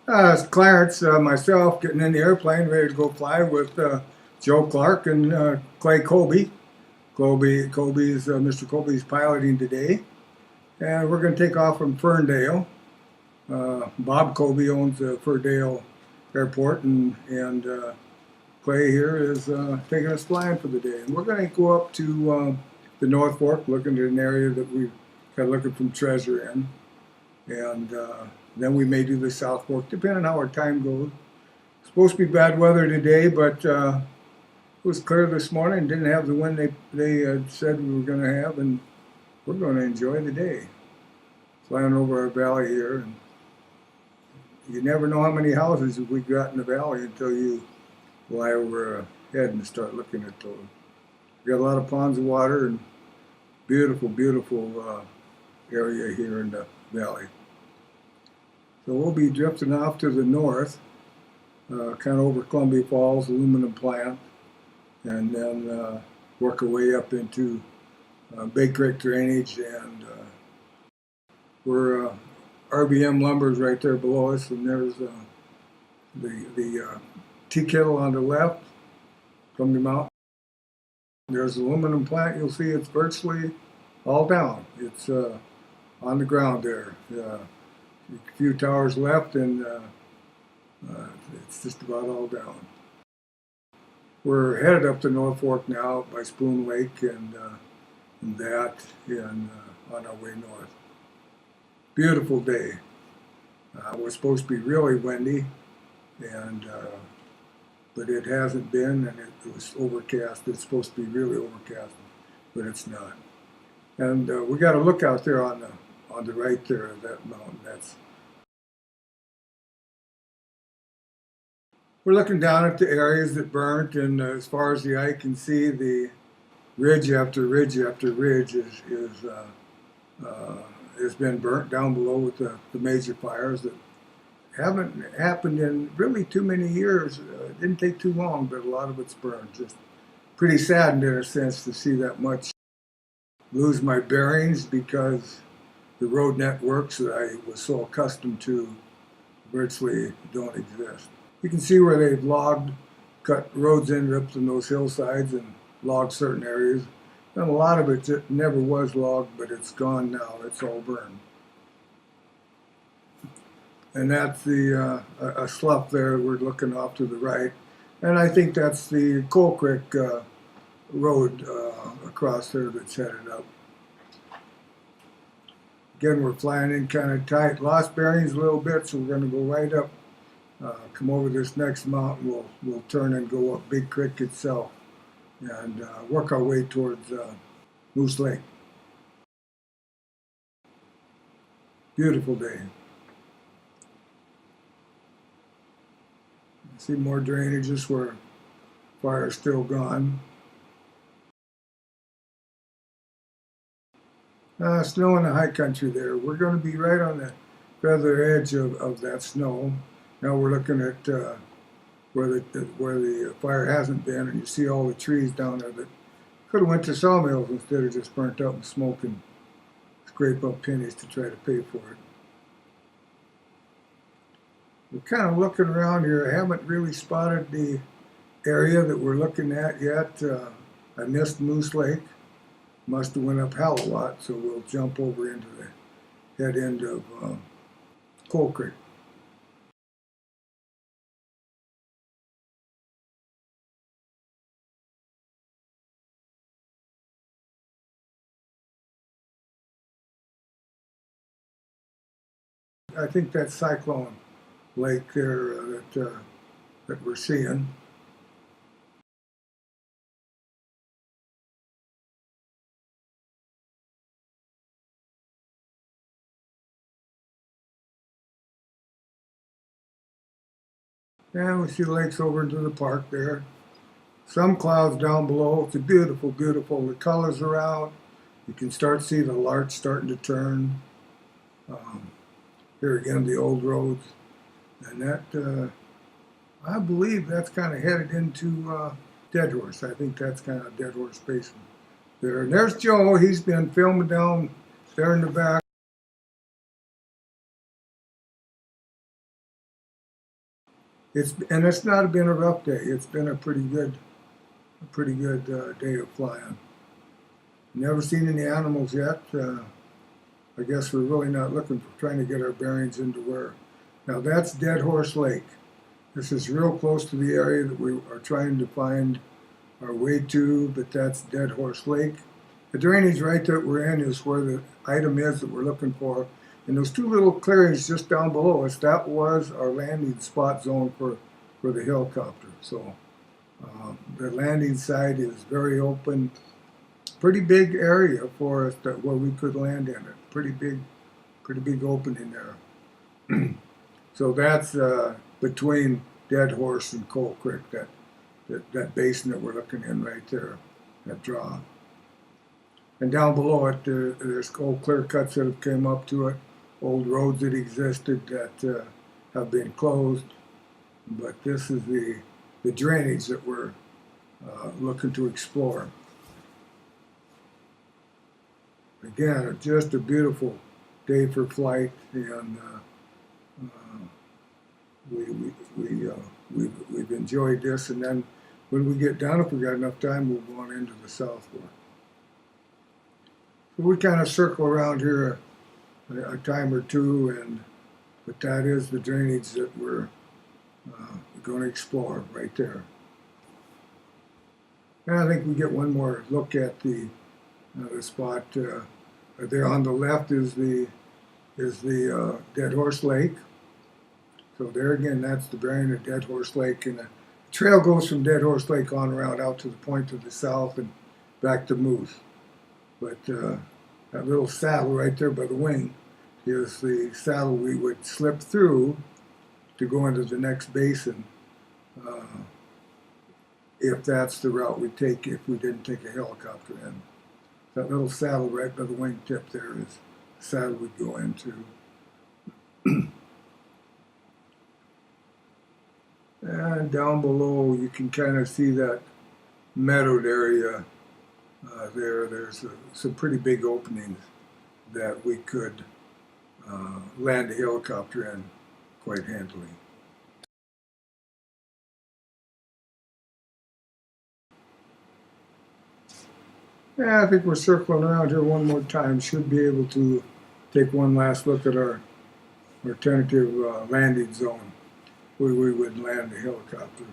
It's Clarence, myself, getting in the airplane, ready to go fly with Joe Clark and Clay Colby. Mr. Colby's piloting today, and we're going to take off from Ferndale. Bob Colby owns Ferndale Airport, and Clay here is taking us flying for the day. And we're going to go up to the North Fork, looking at an area that we've got looking from Treasure in, and then we may do the South Fork, depending on how our time goes. It's supposed to be bad weather today, but it was clear this morning. Didn't have the wind they said we were going to have, and we're going to enjoy the day. Flying over our valley here, and you never know how many houses we've got in the valley until you fly over ahead and start looking at those. We got a lot of ponds of water and beautiful, beautiful area here in the valley. So we'll be drifting off to the north, kind of over Columbia Falls, aluminum plant, and then work our way up into Big Creek drainage, and we're RBM Lumber's right there below us, and there's the tea kettle on the left from the mountain. There's the aluminum plant. You'll see it's virtually all down. It's on the ground there. A few towers left, and it's just about all down. We're headed up to North Fork now by Spoon Lake and on our way north. Beautiful day. It was supposed to be really windy, but it hasn't been, and it was overcast. It's supposed to be really overcast, but it's not. And we got a lookout there on the right there of that mountain. We're looking down at the areas that burnt, and as far as the eye can see, the ridge after ridge after ridge has been burnt down below with the major fires that haven't happened in really too many years. It didn't take too long, but a lot of it's burned. Just pretty saddened in a sense to see that much. Lose my bearings because the road networks that I was so accustomed to virtually don't exist. You can see where they've cut roads in, ripped in those hillsides and logged certain areas. And a lot of it never was logged, but it's gone now. It's all burned. And that's a slough there. We're looking off to the right. And I think that's the Coal Creek road across there that's headed up. Again, we're flying in kind of tight. Lost bearings a little bit, so we're going to go right up, come over this next mountain. We'll turn and go up Big Creek itself and work our way towards Moose Lake. Beautiful day. See more drainages where fire's still gone. Snow in the high country there. We're going to be right on the feather edge of that snow. Now we're looking at where the fire hasn't been, and you see all the trees down there that could have went to sawmills instead of just burnt up and smoke and scrape up pennies to try to pay for it. We're kind of looking around here. I haven't really spotted the area that we're looking at yet. I missed Moose Lake. Must have went up hell a lot, so we'll jump over into the head end of Coal Creek. I think that's Cyclone Lake there that we're seeing. And we see lakes over into the park there. Some clouds down below. It's a beautiful, beautiful. The colors are out. You can start to see the larch starting to turn. Here again, the old roads. And that, I believe that's kind of headed into Dead Horse. I think that's kind of Dead Horse Basin there. And there's Joe. He's been filming down there in the back. it's not been a rough day. It's been a pretty good day of flying. Never seen any animals yet. I guess we're really not looking for trying to get our bearings into where. Now that's Dead Horse Lake. This is real close to the area that we are trying to find our way to, but that's Dead Horse Lake. The drainage right that we're in is where the item is that we're looking for. And those two little clearings just down below us, that was our landing spot zone for the helicopter. So the landing site is very open, pretty big area for us where we could land in it. Pretty big opening there. So that's between Dead Horse and Coal Creek, that basin that we're looking in right there, that draw. And down below it, there's old clear cuts that have came up to it, old roads that existed that have been closed. But this is the drainage that we're looking to explore. Again, just a beautiful day for flight, and we've enjoyed this. And then when we get done, if we got enough time, we'll go on into the South Fork. So we kind of circle around here a time or two, but that is the drainage that we're going to explore right there. And I think we get one more look at the spot. There on the left is the Dead Horse Lake. So there again, that's the bearing of Dead Horse Lake, and the trail goes from Dead Horse Lake on around out to the point to the south and back to Moose. But that little saddle right there by the wing is the saddle we would slip through to go into the next basin, if that's the route we take if we didn't take a helicopter in. That little saddle right by the wingtip there is the saddle we go into. And down below you can kind of see that meadowed area there. There's some pretty big openings that we could land a helicopter in quite handily. Yeah, I think we're circling around here one more time. Should be able to take one last look at our tentative landing zone where we would land the helicopter.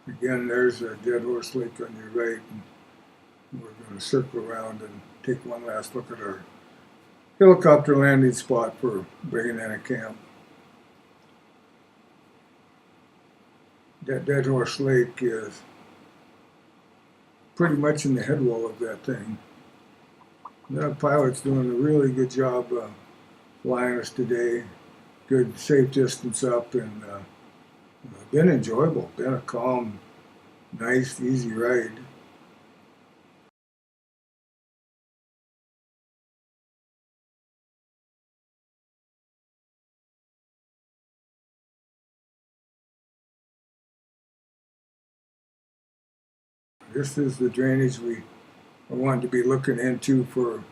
Again, there's a Dead Horse Lake on your right, and we're going to circle around and take one last look at our helicopter landing spot for bringing in a camp. That Dead Horse Lake is pretty much in the head wall of that thing. The pilot's doing a really good job flying us today. Good safe distance up, and been enjoyable. Been a calm, nice, easy ride. This is the drainage we want to be looking into for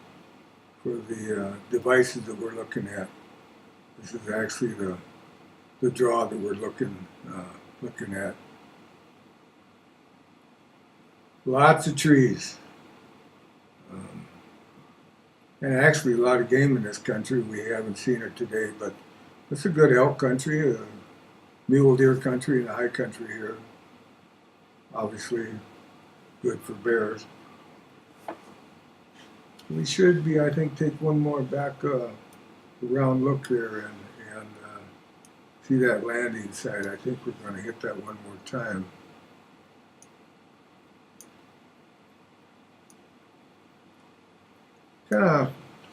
the devices that we're looking at. This is actually the draw that we're looking at. Lots of trees, and actually a lot of game in this country. We haven't seen it today, but it's a good elk country, mule deer country, and a high country here. Obviously good for bears. We should be, I think, take one more back around look there and see that landing site. I think we're going to hit that one more time.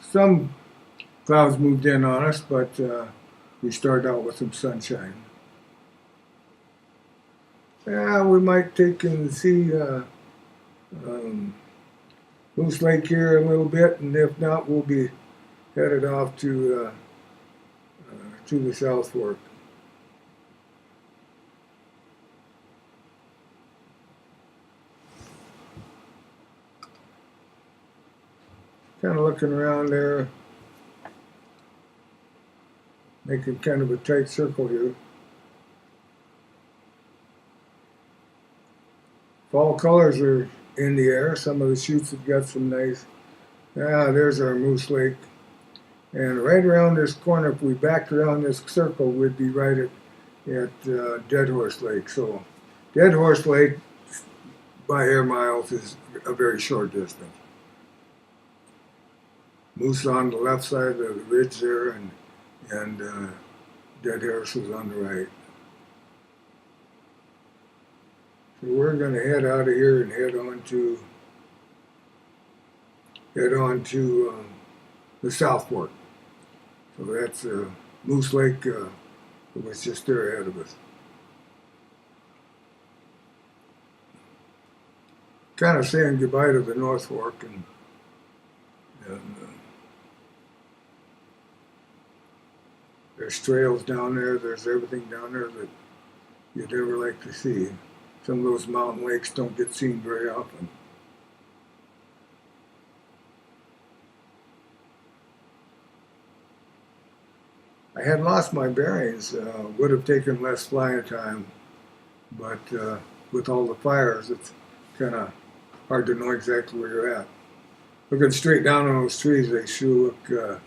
Some clouds moved in on us, but we started out with some sunshine. Yeah, we might take and see Moose Lake here a little bit, and if not, we'll be headed off to the South Fork. kind of looking around there, making kind of a tight circle here. Fall colors are in the air. Some of the shoots have got some nice. There's our Moose Lake. And right around this corner, if we backed around this circle, we'd be right at Dead Horse Lake. So Dead Horse Lake, by air miles, is a very short distance. Moose on the left side of the ridge there, and Dead Horse is on the right. So we're going to head out of here and head on to the South Fork. So that's Moose Lake that was just there ahead of us. Kind of saying goodbye to the North Fork, and there's trails down there. There's everything down there that you'd ever like to see. Some of those mountain lakes don't get seen very often. I had lost my bearings. Would have taken less flying time, but with all the fires, it's kind of hard to know exactly where you're at. Looking straight down on those trees, they sure look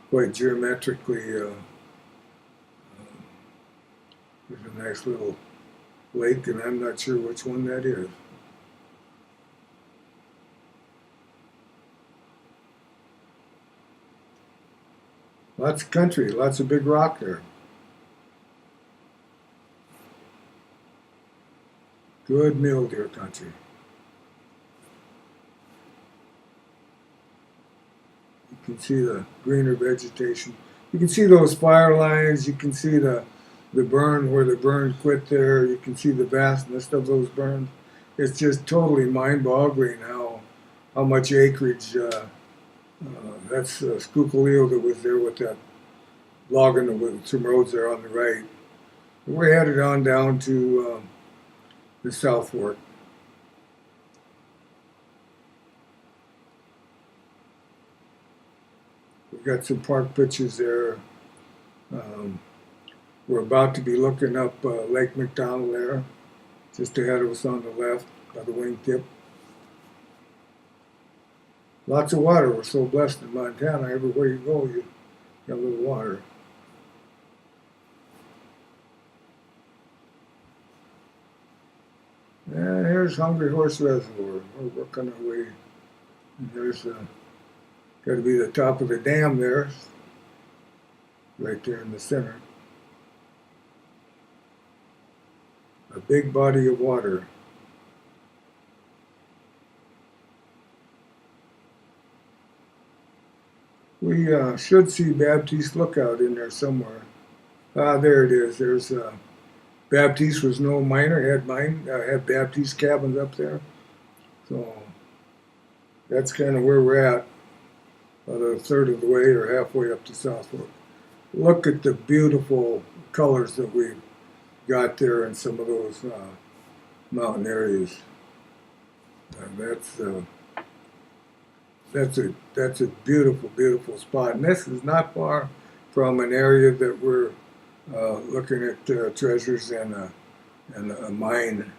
quite geometrically. There's a nice little lake, and I'm not sure which one that is. Lots of country, lots of big rock there. Good mule deer country. You can see the greener vegetation. You can see those fire lines. You can see the burn where the burn quit there. You can see the vastness of those burns. It's just totally mind-boggling how much acreage. That's Schuylkill that was there with that logging with some roads there on the right. We're headed on down to the South Fork. We've got some park pictures there. We're about to be looking up Lake McDonald there, just ahead of us on the left by the wingtip. Lots of water. We're so blessed in Montana. Everywhere you go, you got a little water. And here's Hungry Horse Reservoir. We're working our way. And there's got to be the top of the dam there, right there in the center. A big body of water. We should see Baptiste Lookout in there somewhere. There it is. There's Baptiste was no miner, had Baptiste cabins up there. So that's kind of where we're at, about a third of the way or halfway up to South Fork. Look at the beautiful colors that we've got there in some of those mountain areas. That's a beautiful, beautiful spot. And this is not far from an area that we're looking at treasures and a mine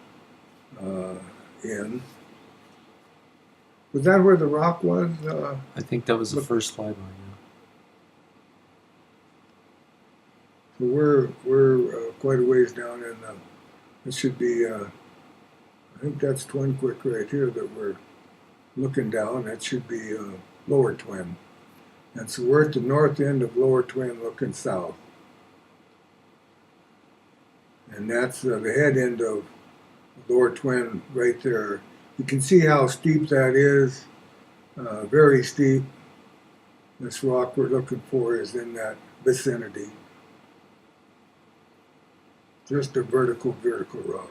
in. Was that where the rock was? I think that was the first flyby. So we're quite a ways down in. This should be. I think that's Twin Creek right here that we're looking down. That should be Lower Twin. And so we're at the north end of Lower Twin, looking south. And that's the head end of Lower Twin right there. You can see how steep that is, very steep. This rock we're looking for is in that vicinity. Just a vertical rock.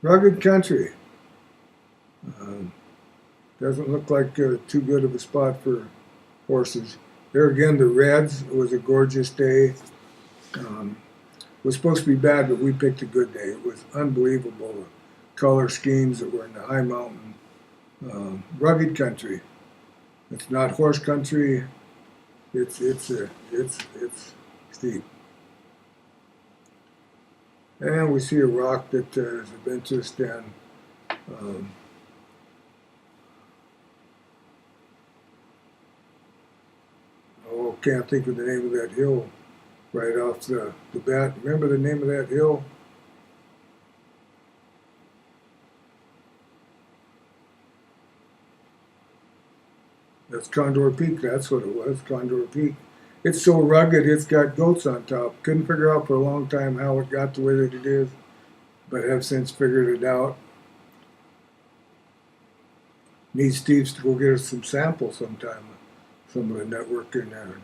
Rugged country. Doesn't look like too good of a spot for horses. There again, the Reds. It was a gorgeous day. It was supposed to be bad, but we picked a good day. It was unbelievable. The color schemes that were in the high mountain, rugged country. It's not horse country. It's steep. And we see a rock that is of interest in. Can't think of the name of that hill right off the bat. Remember the name of that hill? That's Condor Peak. That's what it was, Condor Peak. It's so rugged, it's got goats on top. Couldn't figure out for a long time how it got the way that it is, but have since figured it out. Need Steve's to go get us some samples sometime. Some of the networking there.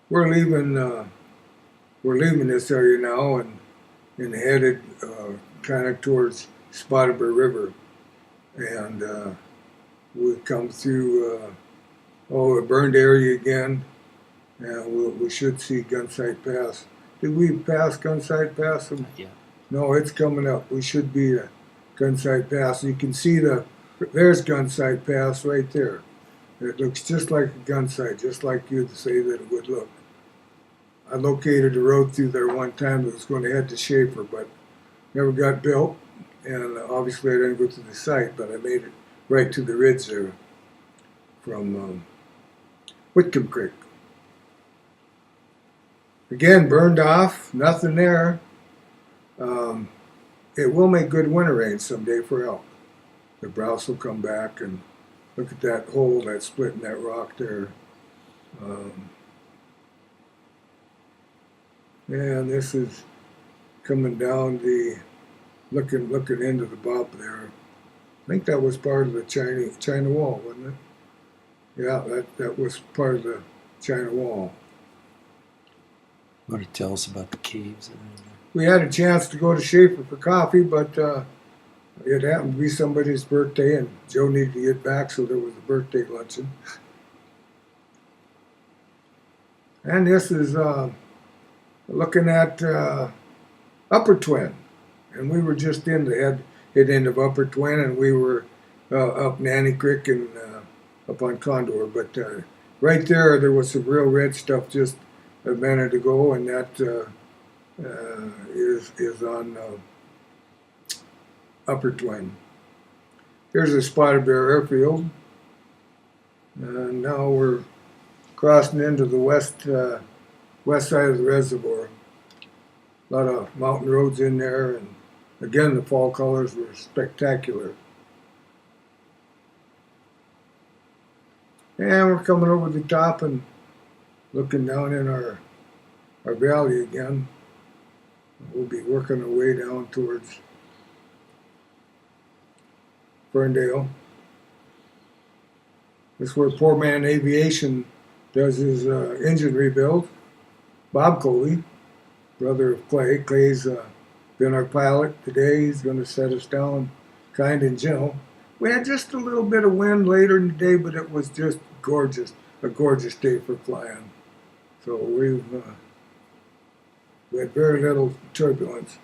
We're leaving this area now and headed kind of towards Spotted Bear River, and we come through the burned area again, and we should see Gunsight Pass. Did we pass Gunsight Pass? Yeah. No, it's coming up. We should be at Gunsight Pass. You can see there's Gunsight Pass right there. It looks just like a gun sight, just like you'd say that it would look. I located a road through there one time that was going to head to Schaefer, but never got built. And obviously I didn't go to the site, but I made it right to the ridge there from Whitcomb Creek. Again, burned off, nothing there. It will make good winter rain someday for elk. The browse will come back, and look at that hole, that split in that rock there. And this is coming down looking into the bob there. I think that was part of the China Wall, wasn't it? Yeah, that was part of the China Wall. Want to tell us about the caves? We had a chance to go to Schaefer for coffee, but it happened to be somebody's birthday, and Joe needed to get back, so there was a birthday luncheon. And this is looking at Upper Twin, and we were just in the head end of Upper Twin, and we were up Nanny Creek and up on Condor. But right there was some real red stuff just a minute ago, and that is on Upper Twin. Here's a Spotted Bear airfield, and now we're crossing into the west side of the reservoir. A lot of mountain roads in there, and again the fall colors were spectacular. And we're coming over the top and looking down in our valley again. We'll be working our way down towards Ferndale. This is where Poor Man Aviation does his engine rebuild. Bob Coley, brother of Clay. Clay's been our pilot today. He's going to set us down kind and gentle. We had just a little bit of wind later in the day, but it was just gorgeous, a gorgeous day for flying. So we had very little turbulence.